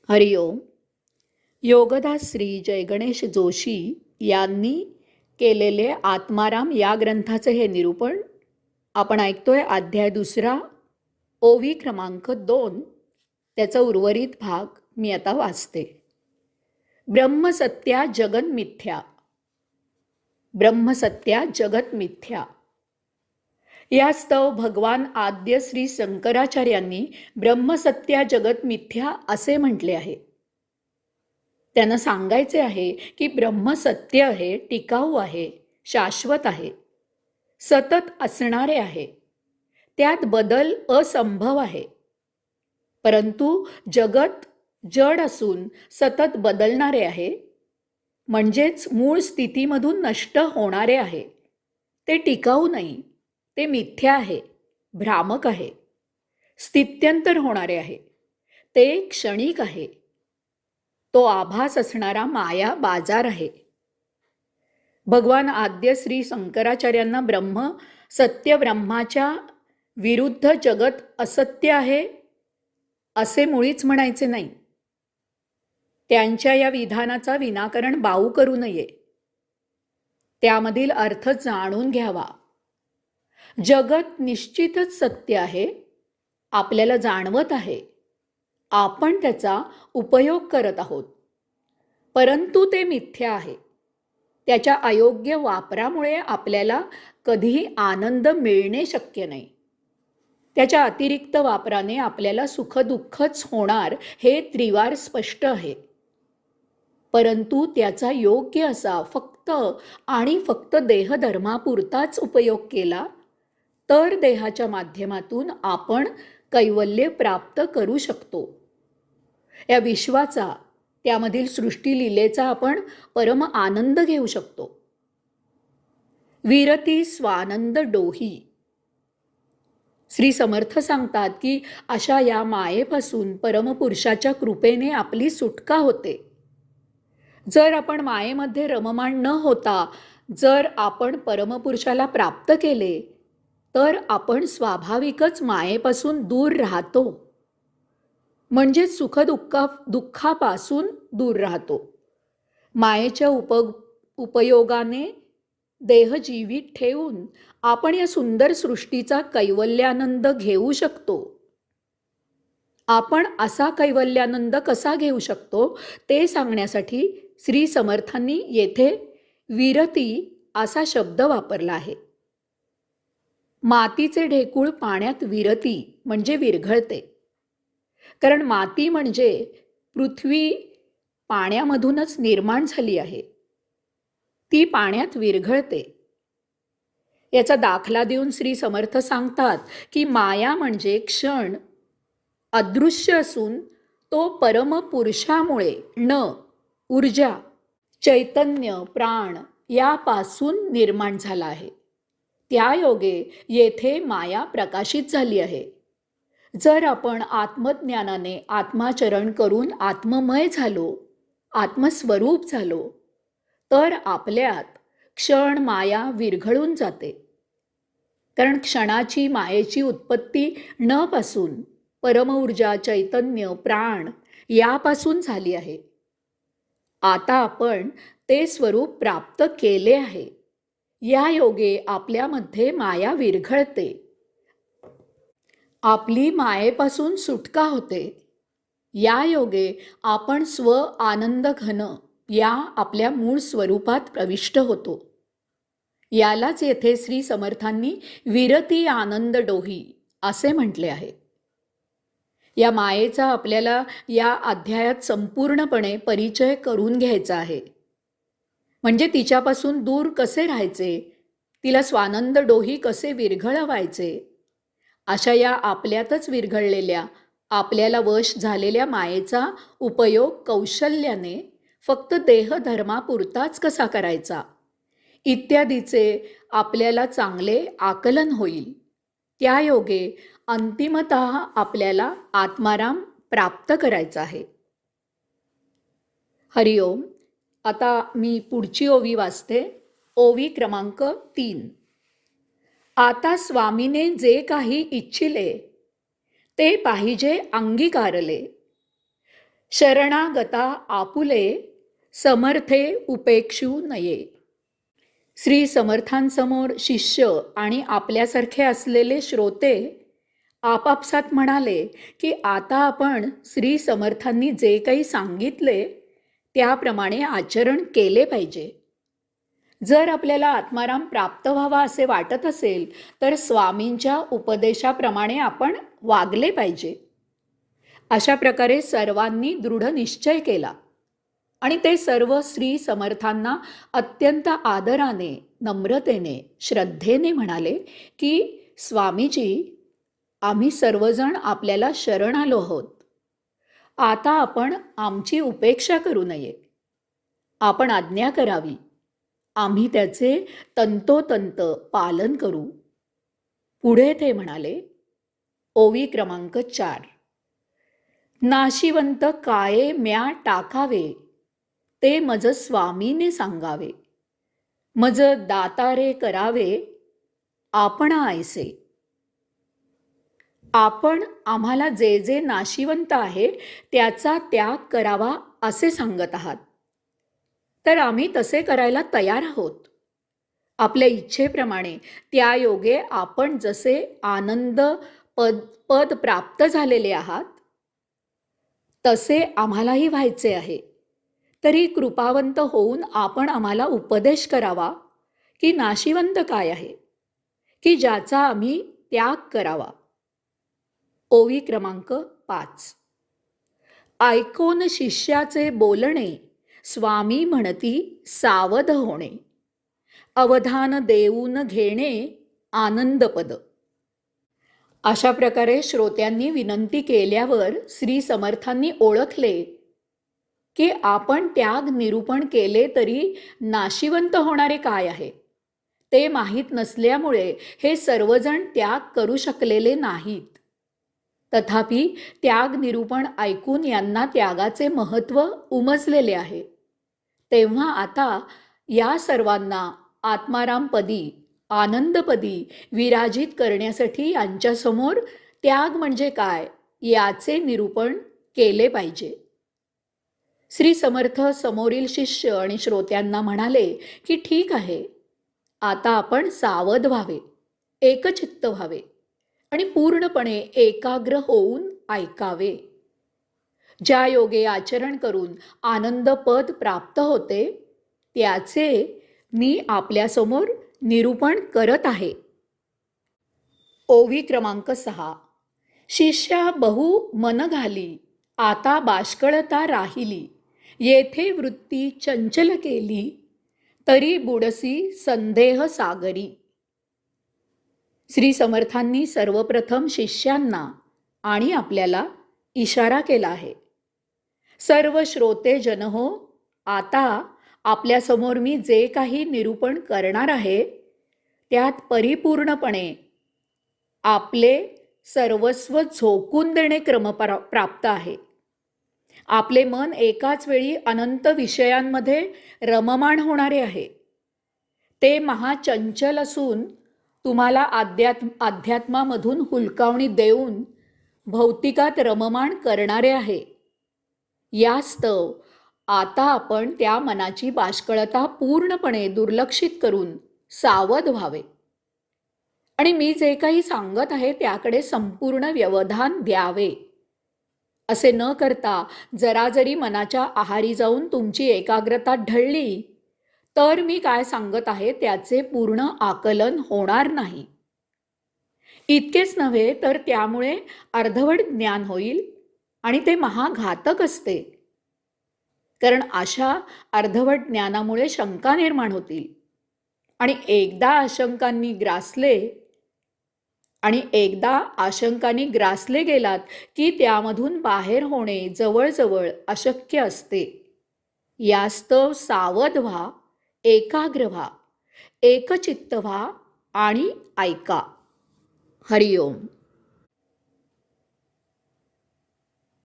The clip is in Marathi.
हरिओम. योगदास श्री जयगणेश जोशी यांनी केलेले आत्माराम या ग्रंथाचे हे निरूपण आपण ऐकतोय. अध्याय 2, ओवी क्रमांक 2. त्याचा उर्वरित भाग मी आता वाचते. ब्रह्मसत्या जगन मिथ्या. ब्रह्मसत्या जगत मिथ्या. यास्तव भगवान आद्य श्री शंकराचार्यांनी ब्रह्मसत्या जगत मिथ्या असे म्हटले आहे. त्यांना सांगायचे आहे की ब्रह्म सत्य आहे, टिकाऊ आहे, शाश्वत आहे, सतत असणारे आहे, त्यात बदल असंभव आहे. परंतु जगत जड असून सतत बदलणारे आहे, म्हणजेच मूळ स्थितीमधून नष्ट होणारे आहे. ते टिकाऊ नाही, ते मिथ्या आहे, भ्रामक आहे, स्थित्यंतर होणारे आहे, ते क्षणिक आहे, तो आभास असणारा माया बाजार आहे. भगवान आद्य श्री शंकराचार्यांना ब्रह्म सत्य, ब्रह्माच्या विरुद्ध जगत असत्य आहे असे मुळीच म्हणायचे नाही. त्यांच्या या विधानाचा विनाकारण बाऊ करू नये, त्यामधील अर्थ जाणून घ्यावा. जगत निश्चितच सत्य आहे, आपल्याला जाणवत आहे, आपण त्याचा उपयोग करत आहोत, परंतु ते मिथ्या आहे. त्याच्या अयोग्य वापरामुळे आपल्याला कधीही आनंद मिळणे शक्य नाही. त्याच्या अतिरिक्त वापराने आपल्याला सुखदुःखच होणार हे त्रिवार स्पष्ट आहे. परंतु त्याचा योग्य असा फक्त आणि फक्त देहधर्मापुरताच उपयोग केला तर देहाच्या माध्यमातून आपण कैवल्य प्राप्त करू शकतो. या विश्वाचा, त्यामधील सृष्टीलीलेचा आपण परम आनंद घेऊ शकतो. विरती स्वानंद डोही. श्री समर्थ सांगतात की अशा या मायेपासून परमपुरुषाच्या कृपेने आपली सुटका होते. जर आपण मायेमध्ये रममाण न होता जर आपण परमपुरुषाला प्राप्त केले तर आपण स्वाभाविकच मायेपासून दूर राहतो, म्हणजे दुःखापासून दूर राहतो. मायेच्या उपयोगाने देह जीवित ठेवून आपण या सुंदर सृष्टीचा कैवल्यानंद घेऊ शकतो. आपण असा कैवल्यानंद कसा घेऊ शकतो ते सांगण्यासाठी श्री समर्थांनी येथे विरती असा शब्द वापरला आहे. मातीचे ढेकूळ पाण्यात विरती म्हणजे विरघळते, कारण माती म्हणजे पृथ्वी पाण्यामधूनच निर्माण झाली आहे, ती पाण्यात विरघळते. याचा दाखला देऊन श्री समर्थ सांगतात की माया म्हणजे क्षण अदृश्य असून तो परमपुरुषामुळे ऊर्जा, चैतन्य, प्राण यापासून निर्माण झाला आहे. त्या योगे येथे माया प्रकाशित झाली आहे. जर आपण आत्मज्ञानाने आत्माचरण करून आत्ममय झालो, आत्मस्वरूप झालो, तर आपल्यात क्षण माया विरघळून जाते. कारण क्षणाची मायेची उत्पत्ती न पासून परमऊर्जा, चैतन्य, प्राण यापासून झाली आहे. आता आपण ते स्वरूप प्राप्त केले आहे. या योगे आपल्यामध्ये माया विरघळते, आपली मायेपासून सुटका होते. या योगे आपण स्व आनंद घन या आपल्या मूळ स्वरूपात प्रविष्ट होतो. यालाच येथे श्री समर्थांनी विरती आनंद डोही असे म्हटले आहे. या मायेचा आपल्याला या अध्यायात संपूर्णपणे परिचय करून घ्यायचा आहे. म्हणजे तिच्यापासून दूर कसे राहायचे, तिला स्वानंद डोही कसे विरघळवायचे. अशा या आपल्यातच विरघळलेल्या, आपल्याला वश झालेल्या मायेचा उपयोग कौशल्याने फक्त देहधर्मापुरताच कसा करायचा इत्यादीचे आपल्याला चांगले आकलन होईल. त्या योगे अंतिमतः आपल्याला आत्माराम प्राप्त करायचा आहे. हरिओम. आता मी पुढची ओवी वाचते. ओवी क्रमांक 3. आता स्वामीने जे काही इच्छिले ते पाहिजे अंगीकारले. शरणागता आपुले समर्थे उपेक्षू नये. श्री समर्थांसमोर शिष्य आणि आपल्यासारखे असलेले श्रोते आपापसात म्हणाले की आता आपण श्री समर्थांनी जे काही सांगितले त्याप्रमाणे आचरण केले पाहिजे. जर आपल्याला आत्माराम प्राप्त व्हावा असे वाटत असेल तर स्वामींच्या उपदेशाप्रमाणे आपण वागले पाहिजे. अशा प्रकारे सर्वांनी दृढ निश्चय केला आणि ते सर्व श्री समर्थांना अत्यंत आदराने, नम्रतेने, श्रद्धेने म्हणाले की स्वामीजी, आम्ही सर्वजण आपल्याला शरण आलो आहोत. आता आपण आमची उपेक्षा करू नये. आपण आज्ञा करावी. आम्ही त्याचे तंतोतंत पालन करू. पुढे ते म्हणाले, ओवी क्रमांक 4. नाशिवंत काये म्या टाकावे, ते मज स्वामीने सांगावे. मज दातारे करावे, आपणा ऐसे. आपण आम्हाला जे जे नाशिवंत आहे त्याचा त्याग करावा असे सांगत आहात, तर आम्ही तसे करायला तयार आहोत. आपल्या इच्छेप्रमाणे त्या योगे आपण जसे आनंद पद प्राप्त झालेले आहात तसे आम्हालाही व्हायचे आहे. तरी कृपावंत होऊन आपण आम्हाला उपदेश करावा की नाशिवंत काय आहे, की ज्याचा आम्ही त्याग करावा. ओवी क्रमांक 5. ऐकून शिष्याचे बोलणे स्वामी म्हणती सावध होणे. अवधान देऊन घेणे आनंदपद. अशा प्रकारे श्रोत्यांनी विनंती केल्यावर श्री समर्थांनी ओळखले की आपण त्याग निरूपण केले तरी नाशिवंत होणारे काय आहे ते माहीत नसल्यामुळे हे सर्वजण त्याग करू शकलेले नाहीत. तथापि त्याग निरूपण ऐकून यांना त्यागाचे महत्त्व उमजलेले आहे. तेव्हा आता या सर्वांना आत्मारामपदी, आनंदपदी विराजित करण्यासाठी यांच्यासमोर त्याग म्हणजे काय याचे निरूपण केले पाहिजे. श्री समर्थ समोरील शिष्य आणि श्रोत्यांना म्हणाले की ठीक आहे, आता आपण सावध व्हावे, एकचित्त व्हावे आणि पूर्णपणे एकाग्र होऊन ऐकावे. ज्या योगे आचरण करून आनंदपद प्राप्त होते त्याचे मी आपल्यासमोर निरूपण करत आहे. ओवी क्रमांक 6. शिष्या बहु मन घाली, आता बाष्कळता राहिली. येथे वृत्ती चंचल केली, तरी बुडसी संदेह सागरी. श्री समर्थांनी सर्वप्रथम शिष्यांना आणि आपल्याला इशारा केला आहे. सर्व श्रोते जन हो, आता आपल्यासमोर मी जे काही निरूपण करणार आहे त्यात परिपूर्णपणे आपले सर्वस्व झोकून देणे क्रमप्राप्त आहे. आपले मन एकाच वेळी अनंत विषयांमध्ये रममाण होणारे आहे. ते महाचंचल असून तुम्हाला अध्यात्मामधून हुलकावणी देऊन भौतिकात रममाण करणारे आहे. यास्तव आता आपण त्या मनाची बाष्कळता पूर्णपणे दुर्लक्षित करून सावध व्हावे आणि मी जे काही सांगत आहे त्याकडे संपूर्ण व्यवधान द्यावे. असे न करता जरा जरी मनाच्या आहारी जाऊन तुमची एकाग्रता ढळली तर मी काय सांगत आहे त्याचे पूर्ण आकलन होणार नाही. इतकेच नव्हे तर त्यामुळे अर्धवट ज्ञान होईल आणि ते महाघातक असते. कारण अशा अर्धवट ज्ञानामुळे शंका निर्माण होतील आणि एकदा आशंकांनी ग्रासले गेलात की त्यामधून बाहेर होणे जवळजवळ अशक्य असते. यास्तव सावध व्हा, एकाग्र व्हा, एकचित्त व्हा आणि ऐका. हरिओम.